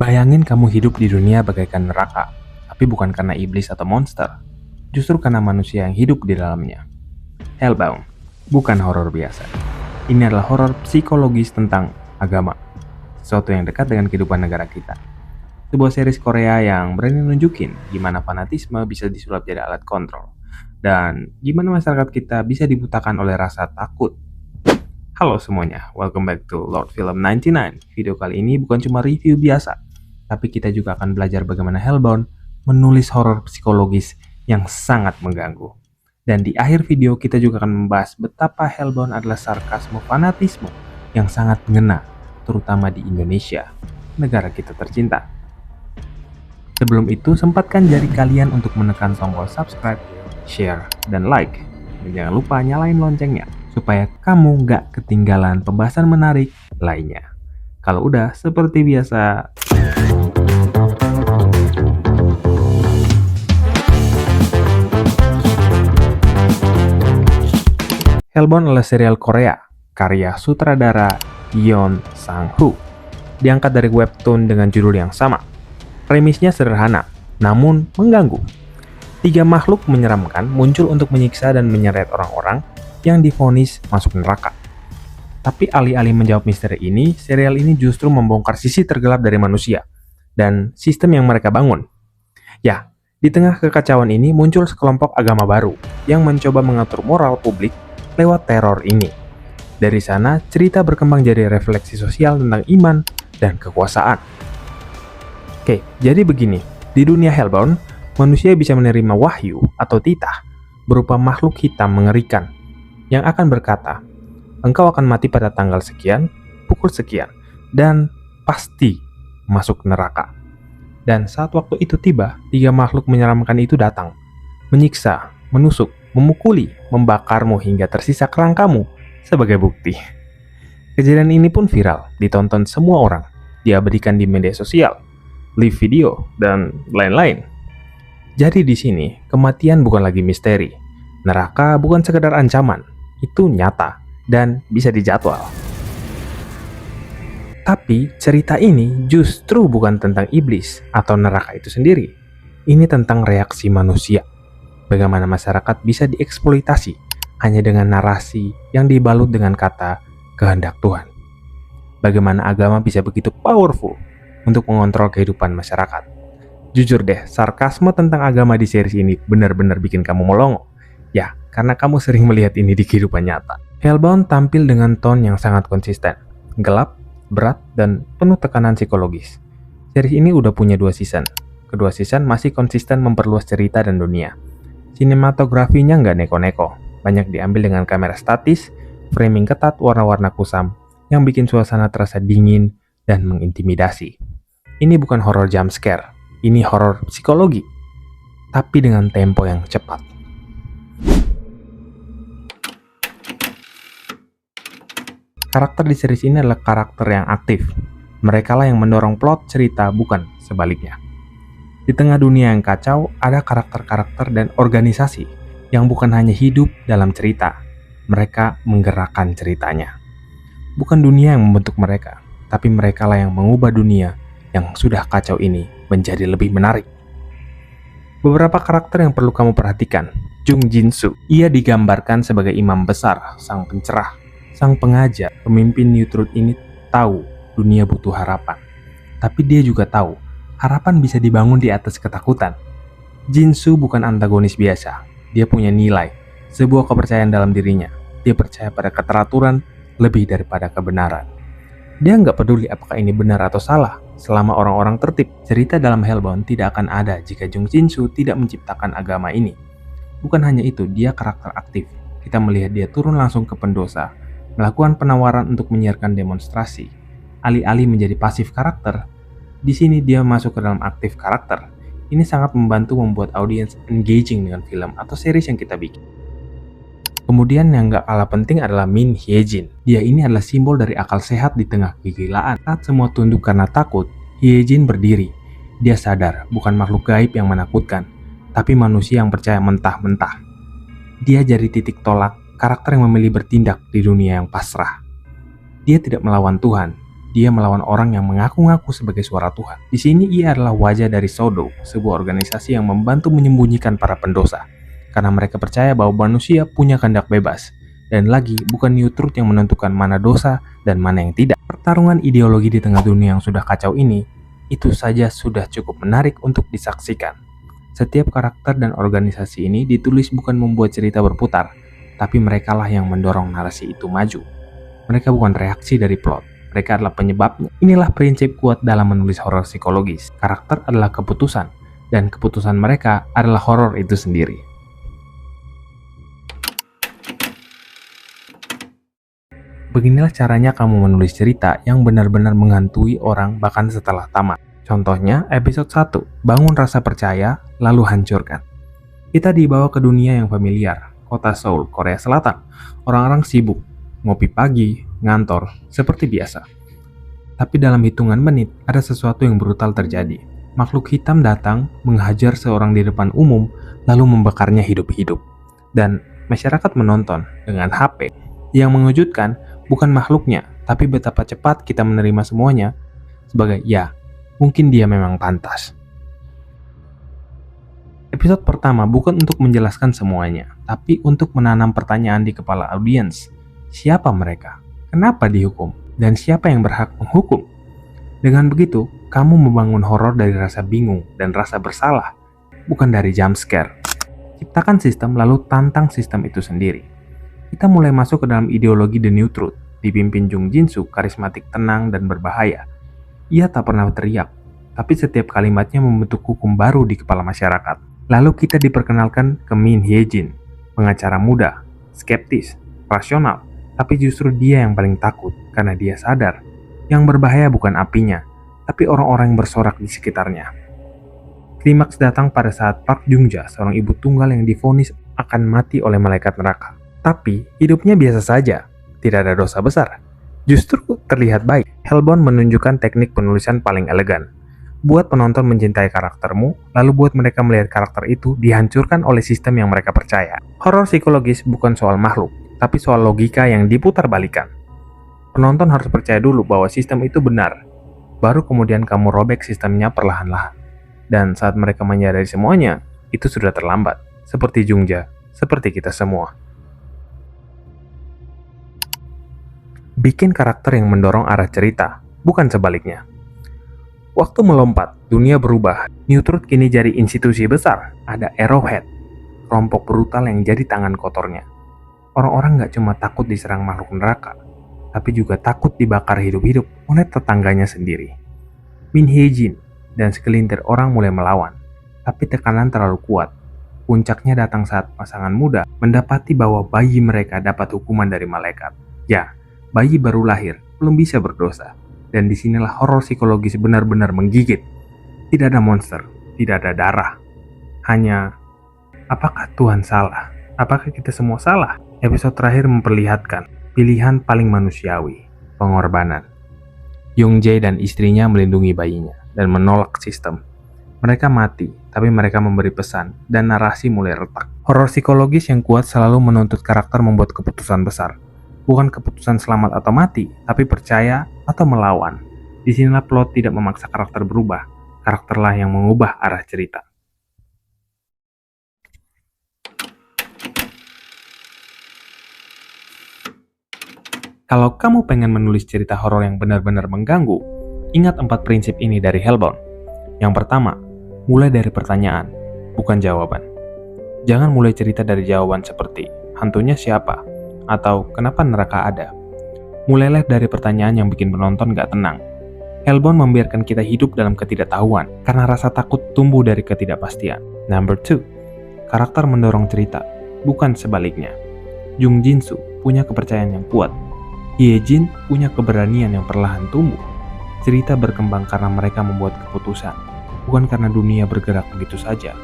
Bayangin kamu hidup di dunia bagaikan neraka, tapi bukan karena iblis atau monster, justru karena manusia yang hidup di dalamnya. Hellbound, bukan horor biasa. Ini adalah horor psikologis tentang agama, sesuatu yang dekat dengan kehidupan negara kita. Sebuah series Korea yang berani nunjukin gimana fanatisme bisa disulap jadi alat kontrol, dan gimana masyarakat kita bisa dibutakan oleh rasa takut. Halo semuanya, welcome back to Lord Film 99. Video kali ini bukan cuma review biasa, tapi kita juga akan belajar bagaimana Hellbound menulis horor psikologis yang sangat mengganggu. Dan di akhir video kita juga akan membahas betapa Hellbound adalah sarkasme fanatisme yang sangat mengena, terutama di Indonesia, negara kita tercinta. Sebelum itu, sempatkan jari kalian untuk menekan tombol subscribe, share, dan like. Dan jangan lupa nyalain loncengnya, supaya kamu nggak ketinggalan pembahasan menarik lainnya. Kalau udah, seperti biasa. Hellbound adalah serial Korea, karya sutradara Yeon Sang-woo. Diangkat dari webtoon dengan judul yang sama. Premisnya sederhana, namun mengganggu. 3 makhluk menyeramkan muncul untuk menyiksa dan menyeret orang-orang yang divonis masuk neraka. Tapi alih-alih menjawab misteri ini, serial ini justru membongkar sisi tergelap dari manusia dan sistem yang mereka bangun. Ya, di tengah kekacauan ini muncul sekelompok agama baru yang mencoba mengatur moral publik lewat teror ini. Dari sana, cerita berkembang jadi refleksi sosial tentang iman dan kekuasaan. Oke, jadi begini, di dunia Hellbound, manusia bisa menerima wahyu atau titah berupa makhluk hitam mengerikan yang akan berkata, engkau akan mati pada tanggal sekian, pukul sekian, dan pasti masuk neraka. Dan saat waktu itu tiba, 3 makhluk menyeramkan itu datang, menyiksa, menusuk, memukuli, membakarmu hingga tersisa kerangkamu sebagai bukti. Kejadian ini pun viral, ditonton semua orang, diabadikan di media sosial, live video, dan lain-lain. Jadi di sini, kematian bukan lagi misteri. Neraka bukan sekedar ancaman, itu nyata dan bisa dijadwal. Tapi cerita ini justru bukan tentang iblis atau neraka itu sendiri. Ini tentang reaksi manusia. Bagaimana masyarakat bisa dieksploitasi hanya dengan narasi yang dibalut dengan kata kehendak Tuhan. Bagaimana agama bisa begitu powerful untuk mengontrol kehidupan masyarakat. Jujur deh, sarkasme tentang agama di series ini benar-benar bikin kamu melongo. Ya, karena kamu sering melihat ini di kehidupan nyata. Hellbound tampil dengan tone yang sangat konsisten, gelap, berat, dan penuh tekanan psikologis. Series ini udah punya 2 season. Kedua season masih konsisten memperluas cerita dan dunia. Sinematografinya nggak neko-neko, banyak diambil dengan kamera statis, framing ketat warna-warna kusam, yang bikin suasana terasa dingin dan mengintimidasi. Ini bukan horor jump scare, ini horor psikologi, tapi dengan tempo yang cepat. Karakter di series ini adalah karakter yang aktif. Mereka lah yang mendorong plot cerita, bukan sebaliknya. Di tengah dunia yang kacau, ada karakter-karakter dan organisasi yang bukan hanya hidup dalam cerita. Mereka menggerakkan ceritanya. Bukan dunia yang membentuk mereka, tapi mereka lah yang mengubah dunia yang sudah kacau ini menjadi lebih menarik. Beberapa karakter yang perlu kamu perhatikan. Jung Jin-soo. Ia digambarkan sebagai imam besar, sang pencerah, sang pengajar. Pemimpin New Truth ini tahu dunia butuh harapan. Tapi dia juga tahu harapan bisa dibangun di atas ketakutan. Jin-soo bukan antagonis biasa. Dia punya nilai, sebuah kepercayaan dalam dirinya. Dia percaya pada keteraturan lebih daripada kebenaran. Dia nggak peduli apakah ini benar atau salah, selama orang-orang tertib. Cerita dalam Hellbound tidak akan ada jika Jung Jin-soo tidak menciptakan agama ini. Bukan hanya itu, dia karakter aktif. Kita melihat dia turun langsung ke pendosa, melakukan penawaran untuk menyiarkan demonstrasi. Alih-alih menjadi pasif karakter, di sini dia masuk ke dalam aktif karakter. Ini sangat membantu membuat audiens engaging dengan film atau series yang kita bikin. Kemudian yang gak kalah penting adalah Min Hye-jin. Dia ini adalah simbol dari akal sehat di tengah kegilaan. Saat semua tunduk karena takut, Hye-jin berdiri. Dia sadar bukan makhluk gaib yang menakutkan, tapi manusia yang percaya mentah-mentah. Dia jadi titik tolak karakter yang memilih bertindak di dunia yang pasrah. Dia tidak melawan Tuhan, Dia melawan orang yang mengaku-ngaku sebagai suara Tuhan. Di sini ia adalah wajah dari Sodo, sebuah organisasi yang membantu menyembunyikan para pendosa. Karena mereka percaya bahwa manusia punya kehendak bebas. Dan lagi, bukan New Truth yang menentukan mana dosa dan mana yang tidak. Pertarungan ideologi di tengah dunia yang sudah kacau ini, itu saja sudah cukup menarik untuk disaksikan. Setiap karakter dan organisasi ini ditulis bukan membuat cerita berputar, tapi merekalah yang mendorong narasi itu maju. Mereka bukan reaksi dari plot. Mereka adalah penyebabnya. Inilah prinsip kuat dalam menulis horor psikologis. Karakter adalah keputusan, dan keputusan mereka adalah horor itu sendiri. Beginilah caranya kamu menulis cerita yang benar-benar menghantui orang bahkan setelah tamat. Contohnya, episode 1, bangun rasa percaya, lalu hancurkan. Kita dibawa ke dunia yang familiar, kota Seoul, Korea Selatan. Orang-orang sibuk, ngopi pagi, ngantor, seperti biasa. Tapi dalam hitungan menit, ada sesuatu yang brutal terjadi. Makhluk hitam datang, menghajar seorang di depan umum, lalu membakarnya hidup-hidup. Dan masyarakat menonton dengan HP. Yang mengejutkan, bukan makhluknya, tapi betapa cepat kita menerima semuanya sebagai ya, mungkin dia memang pantas. Episode pertama bukan untuk menjelaskan semuanya, tapi untuk menanam pertanyaan di kepala audiens. Siapa mereka? Kenapa dihukum? Dan siapa yang berhak menghukum? Dengan begitu, kamu membangun horor dari rasa bingung dan rasa bersalah, bukan dari jump scare. Ciptakan sistem lalu tantang sistem itu sendiri. Kita mulai masuk ke dalam ideologi The New Truth, dipimpin Jung Jin-soo, karismatik, tenang, dan berbahaya. Ia tak pernah teriak, tapi setiap kalimatnya membentuk hukum baru di kepala masyarakat. Lalu kita diperkenalkan ke Min Hye-jin, pengacara muda, skeptis, rasional, tapi justru dia yang paling takut karena dia sadar yang berbahaya bukan apinya, tapi orang-orang yang bersorak di sekitarnya. Klimaks datang pada saat Park Jung-ja, seorang ibu tunggal yang divonis akan mati oleh malaikat neraka. Tapi hidupnya biasa saja, tidak ada dosa besar. Justru terlihat baik. Hellbound menunjukkan teknik penulisan paling elegan. Buat penonton mencintai karaktermu, lalu buat mereka melihat karakter itu dihancurkan oleh sistem yang mereka percaya. Horor psikologis bukan soal makhluk, tapi soal logika yang diputar-balikan. Penonton harus percaya dulu bahwa sistem itu benar, baru kemudian kamu robek sistemnya perlahan-lahan. Dan saat mereka menyadari semuanya, itu sudah terlambat. Seperti Jung-ja, seperti kita semua. Bikin karakter yang mendorong arah cerita, bukan sebaliknya. Waktu melompat, dunia berubah. New Truth kini jadi institusi besar. Ada Arrowhead, kelompok brutal yang jadi tangan kotornya. Orang-orang gak cuma takut diserang makhluk neraka, tapi juga takut dibakar hidup-hidup oleh tetangganya sendiri. Min Hye-jin dan segelintir orang mulai melawan, tapi tekanan terlalu kuat. Puncaknya datang saat pasangan muda mendapati bahwa bayi mereka dapat hukuman dari malaikat. Ya, bayi baru lahir, belum bisa berdosa. Dan disinilah horor psikologis benar-benar menggigit. Tidak ada monster, tidak ada darah. Hanya, apakah Tuhan salah? Apakah kita semua salah? Episode terakhir memperlihatkan pilihan paling manusiawi, pengorbanan. Young Jae dan istrinya melindungi bayinya dan menolak sistem. Mereka mati, tapi mereka memberi pesan dan narasi mulai retak. Horor psikologis yang kuat selalu menuntut karakter membuat keputusan besar. Bukan keputusan selamat atau mati, tapi percaya atau melawan. Disinilah plot tidak memaksa karakter berubah, karakterlah yang mengubah arah cerita. Kalau kamu pengen menulis cerita horor yang benar-benar mengganggu, ingat 4 prinsip ini dari Hellbound. Yang pertama, mulai dari pertanyaan, bukan jawaban. Jangan mulai cerita dari jawaban seperti, hantunya siapa? Atau kenapa neraka ada? Mulailah dari pertanyaan yang bikin penonton gak tenang. Hellbound membiarkan kita hidup dalam ketidaktahuan, karena rasa takut tumbuh dari ketidakpastian. Number 2, karakter mendorong cerita, bukan sebaliknya. Jung Jin-soo punya kepercayaan yang kuat. Hye-jin punya keberanian yang perlahan tumbuh. Cerita berkembang karena mereka membuat keputusan, bukan karena dunia bergerak begitu saja.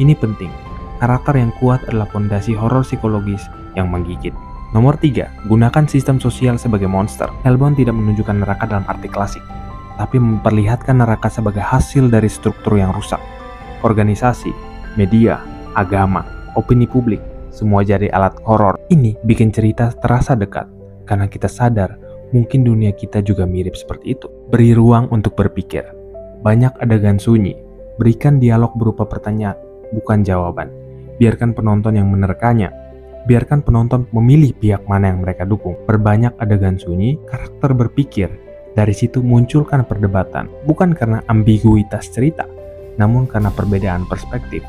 Ini penting, karakter yang kuat adalah fondasi horor psikologis yang menggigit. Nomor 3, gunakan sistem sosial sebagai monster. Hellbound tidak menunjukkan neraka dalam arti klasik, tapi memperlihatkan neraka sebagai hasil dari struktur yang rusak. Organisasi, media, agama, opini publik, semua jadi alat horor. Ini bikin cerita terasa dekat, karena kita sadar Mungkin dunia kita juga mirip seperti itu. Beri ruang untuk berpikir. Banyak adegan sunyi. Berikan dialog berupa pertanyaan, bukan jawaban. Biarkan penonton yang menerkanya. Biarkan penonton memilih pihak mana yang mereka dukung. Perbanyak adegan sunyi, karakter berpikir. Dari situ munculkan perdebatan. Bukan karena ambiguitas cerita, namun karena perbedaan perspektif.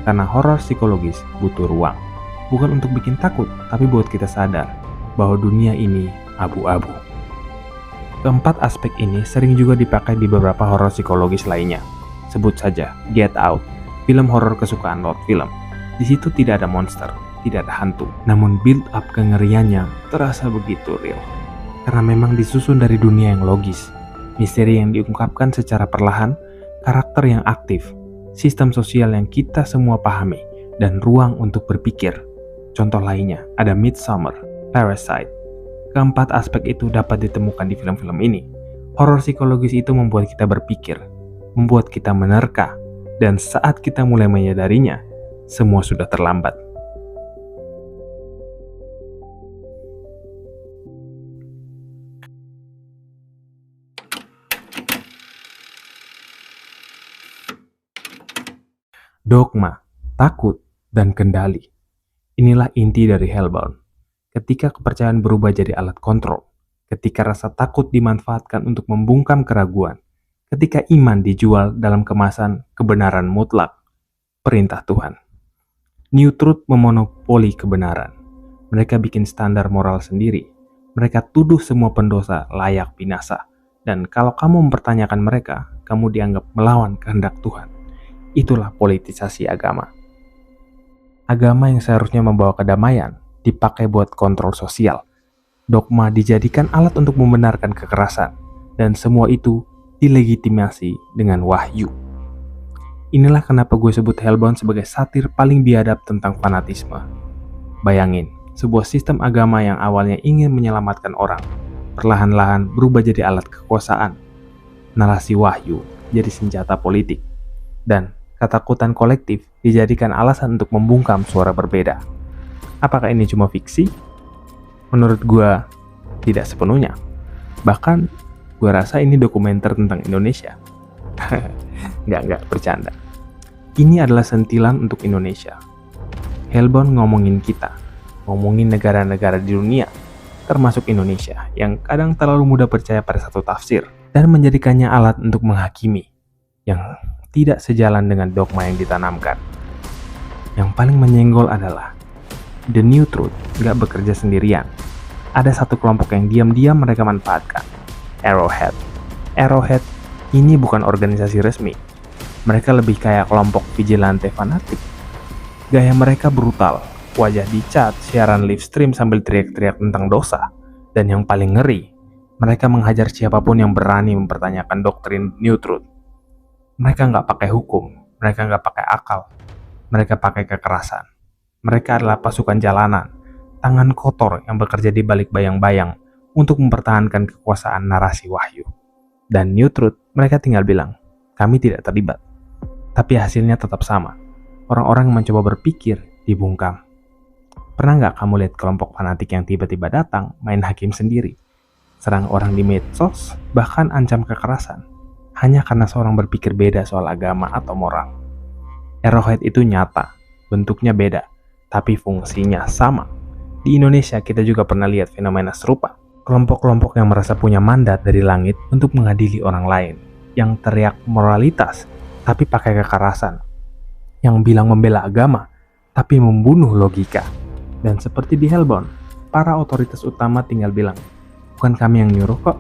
Karena horor psikologis butuh ruang. Bukan untuk bikin takut, tapi buat kita sadar bahwa dunia ini abu-abu. Keempat aspek ini sering juga dipakai di beberapa horor psikologis lainnya. Sebut saja Get Out, film horor kesukaan Lord Film. Di situ tidak ada monster, tidak ada hantu, namun build up kengeriannya terasa begitu real. Karena memang disusun dari dunia yang logis, misteri yang diungkapkan secara perlahan, karakter yang aktif, sistem sosial yang kita semua pahami, dan ruang untuk berpikir. Contoh lainnya ada Midsommar, Parasite. Keempat aspek itu dapat ditemukan di film-film ini. Horor psikologis itu membuat kita berpikir, membuat kita menerka, dan saat kita mulai menyadarinya, semua sudah terlambat. Dogma, takut, dan kendali. Inilah inti dari Hellbound. Ketika kepercayaan berubah jadi alat kontrol, ketika rasa takut dimanfaatkan untuk membungkam keraguan, ketika iman dijual dalam kemasan kebenaran mutlak, perintah Tuhan. New Truth memonopoli kebenaran. Mereka bikin standar moral sendiri. Mereka tuduh semua pendosa layak binasa. Dan kalau kamu mempertanyakan mereka, kamu dianggap melawan kehendak Tuhan. Itulah politisasi agama. Agama yang seharusnya membawa kedamaian dipakai buat kontrol sosial. Dogma dijadikan alat untuk membenarkan kekerasan, dan semua itu dilegitimasi dengan wahyu. Inilah kenapa gue sebut Hellbound sebagai satir paling biadab tentang fanatisme. Bayangin, sebuah sistem agama yang awalnya ingin menyelamatkan orang, perlahan-lahan berubah jadi alat kekuasaan. Narasi wahyu jadi senjata politik, dan ketakutan kolektif dijadikan alasan untuk membungkam suara berbeda. Apakah ini cuma fiksi? Menurut gue, tidak sepenuhnya. Bahkan, gue rasa ini dokumenter tentang Indonesia. Nggak, bercanda. Ini adalah sentilan untuk Indonesia. Hellbound ngomongin kita, ngomongin negara-negara di dunia, termasuk Indonesia, yang kadang terlalu mudah percaya pada satu tafsir, dan menjadikannya alat untuk menghakimi, yang tidak sejalan dengan dogma yang ditanamkan. Yang paling menyenggol adalah The New Truth gak bekerja sendirian. Ada satu kelompok yang diam-diam mereka manfaatkan. Arrowhead. Arrowhead ini bukan organisasi resmi. Mereka lebih kayak kelompok vigilante fanatik. Gaya mereka brutal. Wajah dicat, siaran live stream sambil teriak-teriak tentang dosa. Dan yang paling ngeri, mereka menghajar siapapun yang berani mempertanyakan doktrin New Truth. Mereka gak pakai hukum. Mereka gak pakai akal. Mereka pakai kekerasan. Mereka adalah pasukan jalanan, tangan kotor yang bekerja di balik bayang-bayang untuk mempertahankan kekuasaan narasi wahyu. Dan New Truth, mereka tinggal bilang, kami tidak terlibat. Tapi hasilnya tetap sama. Orang-orang yang mencoba berpikir dibungkam. Pernah nggak kamu lihat kelompok fanatik yang tiba-tiba datang main hakim sendiri? Serang orang di medsos, bahkan ancam kekerasan. Hanya karena seorang berpikir beda soal agama atau moral. Arrowhead itu nyata, bentuknya beda, tapi fungsinya sama. Di Indonesia kita juga pernah lihat fenomena serupa. Kelompok-kelompok yang merasa punya mandat dari langit untuk mengadili orang lain. Yang teriak moralitas, tapi pakai kekerasan. Yang bilang membela agama, tapi membunuh logika. Dan seperti di Hellbound, para otoritas utama tinggal bilang, bukan kami yang nyuruh kok,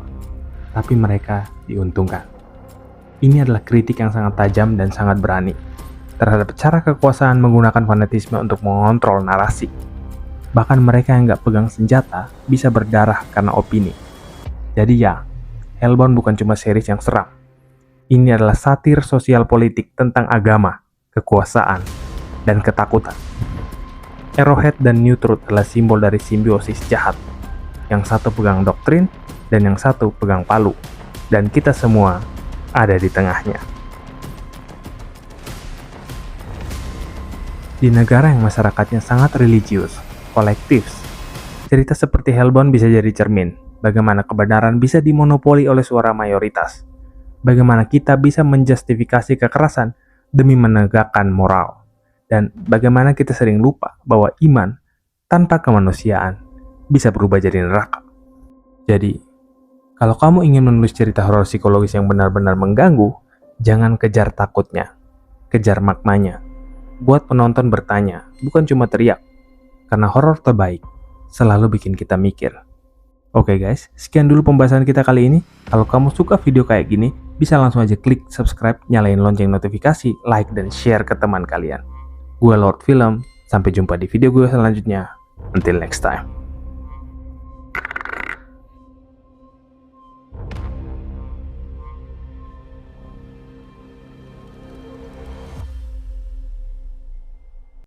tapi mereka diuntungkan. Ini adalah kritik yang sangat tajam dan sangat berani terhadap cara kekuasaan menggunakan fanatisme untuk mengontrol narasi. Bahkan mereka yang nggak pegang senjata bisa berdarah karena opini. Jadi ya, Hellbound bukan cuma series yang seram. Ini adalah satir sosial politik tentang agama, kekuasaan, dan ketakutan. Arrowhead dan New Truth adalah simbol dari simbiosis jahat. Yang satu pegang doktrin, dan yang satu pegang palu. Dan kita semua ada di tengahnya. Di negara yang masyarakatnya sangat religius, kolektif, cerita seperti Hellbound bisa jadi cermin. Bagaimana kebenaran bisa dimonopoli oleh suara mayoritas. Bagaimana kita bisa menjustifikasi kekerasan demi menegakkan moral. Dan bagaimana kita sering lupa bahwa iman tanpa kemanusiaan bisa berubah jadi neraka. Jadi, kalau kamu ingin menulis cerita horor psikologis yang benar-benar mengganggu, jangan kejar takutnya, kejar maknanya. Buat penonton bertanya, bukan cuma teriak. Karena horor terbaik selalu bikin kita mikir. Oke guys, sekian dulu pembahasan kita kali ini. Kalau kamu suka video kayak gini, bisa langsung aja klik subscribe, nyalain lonceng notifikasi, like, dan share ke teman kalian. Gue Lord Film, sampai jumpa di video gue selanjutnya. Until next time.